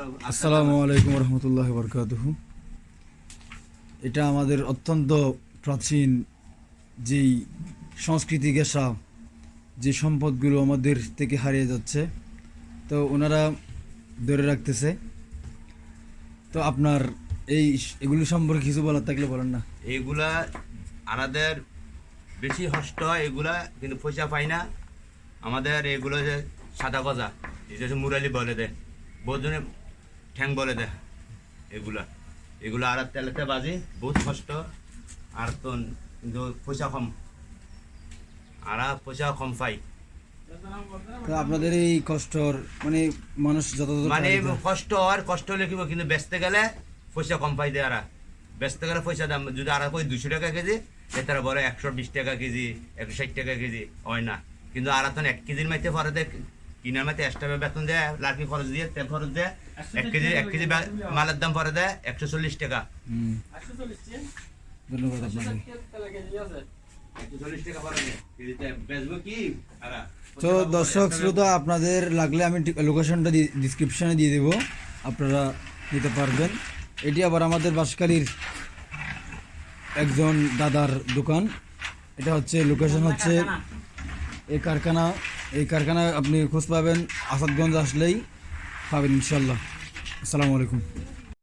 আসসালামু আলাইকুম রহমতুল্লাহ বরকাতুহু। এটা আমাদের অত্যন্ত প্রাচীন যেই সংস্কৃতি গেসা যে সম্পদগুলো আমাদের থেকে হারিয়ে যাচ্ছে, তো ওনারা ধরে রাখতেছে। তো আপনার এগুলি সম্পর্কে কিছু বলার থাকলে বলেন না। এগুলা আমাদের বেশি কষ্ট হয়, এগুলা কিন্তু পয়সা পাই না। আমাদের এগুলো যে সাদা গজা, এটা হচ্ছে মুরালি বলে দেয়, বহুজনে ঠ্যাং বলে দেয়। এগুলো আর তেলেতে বাজি বহুত কষ্ট, আর তো কিন্তু পয়সা কম, আর পয়সা কম পাই। তো আপনাদের এই কষ্টর মানে মানুষ যত মানে কষ্ট হলে কিবা, কিন্তু বেচতে গেলে পয়সা কম পাই দেয়। আর বেচতে গেলে পয়সা দাম যদি আর কই 200 টাকা কেজি, তারা বলে 120 টাকা কেজি, 160 টাকা কেজি হয় না। কিন্তু আর এখন 1 কেজির মাইতে পরে দেয়, কিনার মাইতে এক্সট্রা বেতন দেয়, লার্কি খরচ দিয়ে, তেল খরচ দেয়। 1 কেজি মালের দাম পরে দেয় 140 টাকা। ধন্যবাদ আপনাকে। 140 টাকা পরে দেয় কেজিতে, বেচবো কি? তো দর্শক শ্রোতা, আপনাদের লাগলে আমি লোকেশনটা ডিসক্রিপশনে দিয়ে দেবো, আপনারা নিতে পারবেন। এটি আবার আমাদের বাঁশখালীর একজন দাদার দোকান। এটা হচ্ছে লোকেশন হচ্ছে এই কারখানা আপনি খোঁজ পাবেন, আসাদগঞ্জ আসলেই পাবেন ইনশাল্লাহ। আসসালামু আলাইকুম।